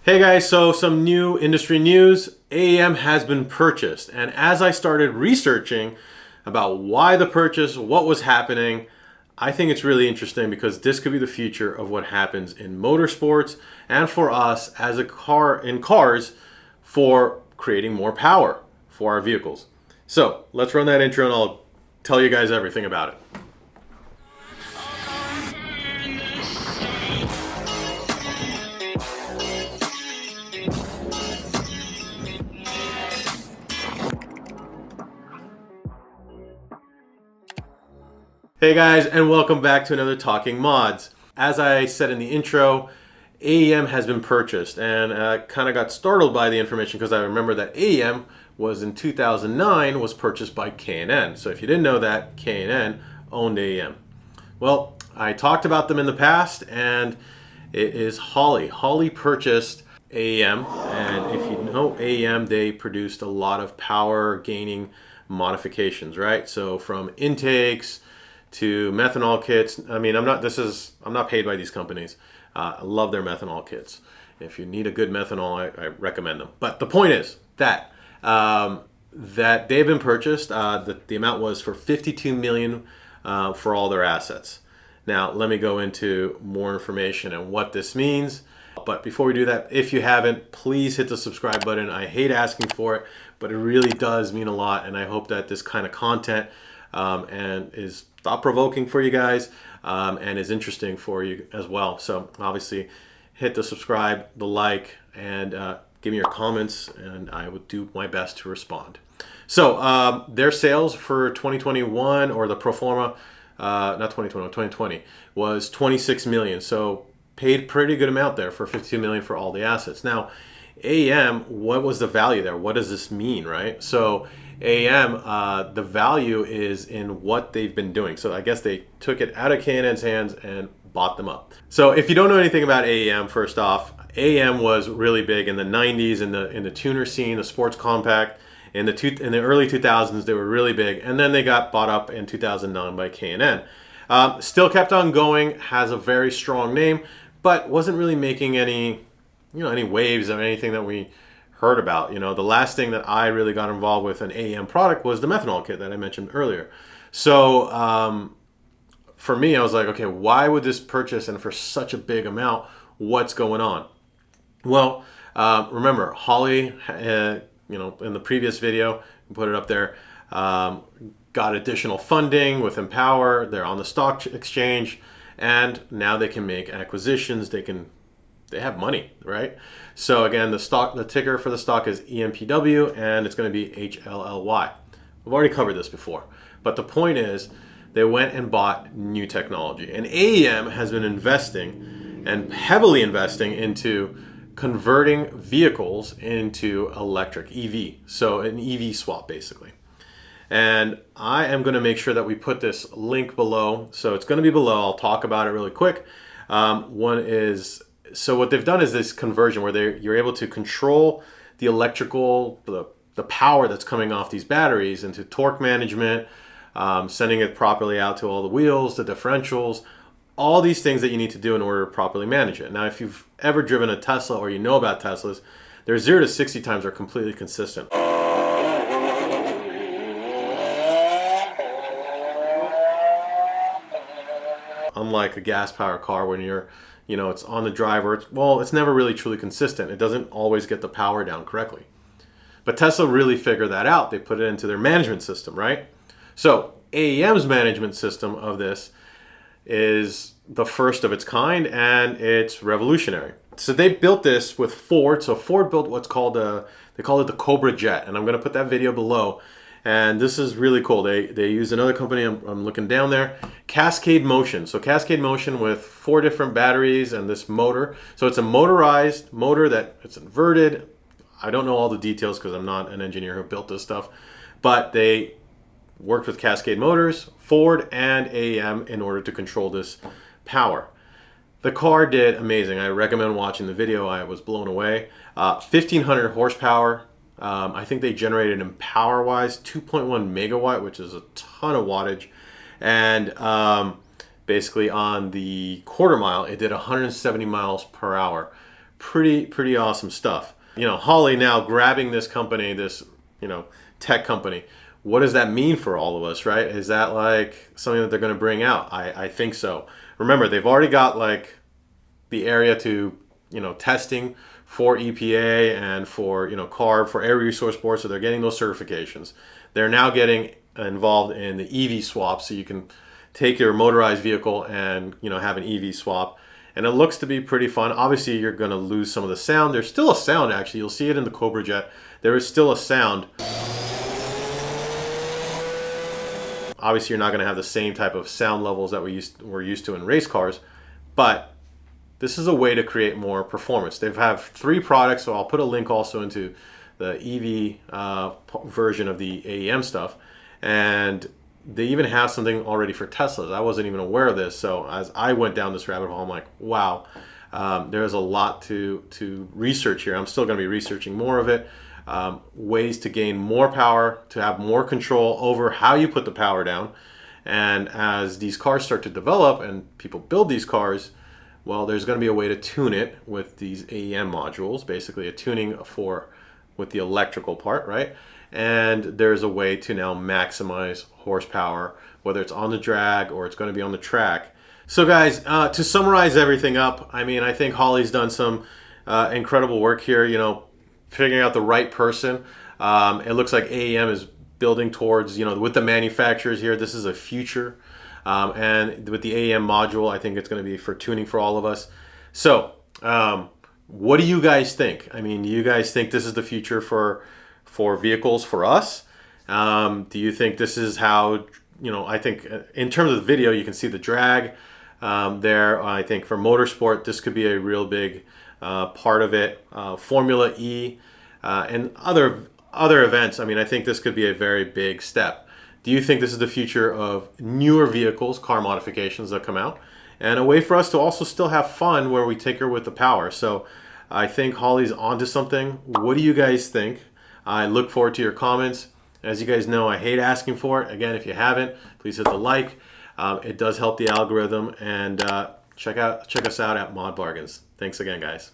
Hey guys, so some new industry news. AEM has been purchased, and as I started researching about why the purchase, what was happening, I think it's really interesting because this could be the future of what happens in motorsports and for us as a car in cars for creating more power for our vehicles. So let's run that intro and I'll tell you guys everything about it. Hey guys, and welcome back to another Talking Mods. As I said in the intro, AEM has been purchased, and I kind of got startled by the information because I remember that AEM was in 2009 was purchased by K&N. So if you didn't know that, K&N owned AEM. Well, I talked about them in the past, and it is Holley. Holley purchased AEM, and if you know AEM, they produced a lot of power gaining modifications, right? So from intakes to methanol kits. I mean, I'm not paid by these companies. I love their methanol kits. If you need a good methanol, I recommend them. But the point is that that they've been purchased. The amount was for $52 million for all their assets. Now, let me go into more information and what this means. But before we do that, if you haven't, please hit the subscribe button. I hate asking for it, but it really does mean a lot. And I hope that this kind of content and is thought-provoking for you guys and is interesting for you as well. So obviously hit the subscribe, the like, and give me your comments, and I would do my best to respond. So their sales for 2021, or the pro forma, not 2021, 2020, was 26 million. So paid pretty good amount there for 52 million for all the assets. Now, AEM, what was the value there? What does this mean, right? So AEM, the value is in what they've been doing. So I guess they took it out of K&N's hands and bought them up. So if you don't know anything about AEM, first off, AEM was really big in the 90s in the tuner scene, the sports compact. In the early 2000s, they were really big, and then they got bought up in 2009 by K&N. Still kept on going, has a very strong name, but wasn't really making any waves or anything that we heard about. The last thing that I really got involved with an AEM product was the methanol kit that I mentioned earlier. So for me, I was like, okay, why would this purchase, and for such a big amount, what's going on? Well, remember, Holley, in the previous video, we put it up there, got additional funding with Empower. They're on the stock exchange, and now they can make acquisitions. They have money, right? So again, the ticker for the stock is EMPW, and it's going to be HLLY. We've already covered this before, but the point is they went and bought new technology, and AEM has been investing and heavily investing into converting vehicles into electric EV, so an EV swap basically. And I am going to make sure that we put this link below, so it's going to be below. I'll talk about it really quick. So what they've done is this conversion where you're able to control the electrical, the power that's coming off these batteries into torque management, sending it properly out to all the wheels, the differentials, all these things that you need to do in order to properly manage it. Now, if you've ever driven a Tesla or you know about Teslas, their 0 to 60 times are completely consistent. Unlike a gas-powered car, when it's on the driver, it's never really truly consistent. It doesn't always get the power down correctly. But Tesla really figured that out. They put it into their management system, right? So AEM's management system of this is the first of its kind, and it's revolutionary. So they built this with Ford. So Ford built what's called they call it the Cobra Jet, and I'm going to put that video below. And this is really cool. They use another company, I'm looking down there, Cascade Motion. So Cascade Motion with 4 different batteries and this motor. So it's a motorized motor that it's inverted. I don't know all the details because I'm not an engineer who built this stuff, but they worked with Cascade Motors, Ford, and AEM in order to control this power. The car did amazing. I recommend watching the video. I was blown away. 1,500 horsepower. I think they generated in power-wise 2.1 megawatt, which is a ton of wattage. And basically on the quarter mile, it did 170 miles per hour Pretty awesome stuff. You know, Holley now grabbing this company, this, you know, tech company. What does that mean for all of us, right? Is that like something that they're going to bring out? I think so. Remember, they've already got like the area to, you know, testing for EPA and for, you know, CARB, for Air Resource Board, so they're getting those certifications. They're now getting involved in the EV swap, so you can take your motorized vehicle and, you know, have an EV swap. And it looks to be pretty fun. Obviously, you're going to lose some of the sound. There's still a sound, actually. You'll see it in the Cobra Jet. There is still a sound. Obviously, you're not going to have the same type of sound levels that we're used to in race cars, but this is a way to create more performance. They have 3 products, so I'll put a link also into the EV version of the AEM stuff. And they even have something already for Teslas. I wasn't even aware of this. So as I went down this rabbit hole, I'm like, wow, there's a lot to research here. I'm still going to be researching more of it. Ways to gain more power, to have more control over how you put the power down. And as these cars start to develop and people build these cars, well, there's going to be a way to tune it with these AEM modules, basically a tuning with the electrical part, right? And there's a way to now maximize horsepower, whether it's on the drag or it's going to be on the track. So guys, to summarize everything up, I mean, I think Holley's done some incredible work here, you know, figuring out the right person. It looks like AEM is building towards, you know, with the manufacturers here, this is a future. And with the AEM module, I think it's going to be for tuning for all of us. So, what do you guys think? I mean, do you guys think this is the future for vehicles for us? Do you think this is how, you know, I think in terms of the video, you can see the drag there. I think for motorsport, this could be a real big part of it. Formula E and other events, I mean, I think this could be a very big step. Do you think this is the future of newer vehicles, car modifications that come out, and a way for us to also still have fun where we tinker with the power? So I think Holley's onto something. What do you guys think? I look forward to your comments. As you guys know, I hate asking for it. Again, if you haven't, please hit the like. It does help the algorithm. And check us out at Mod Bargains. Thanks again, guys.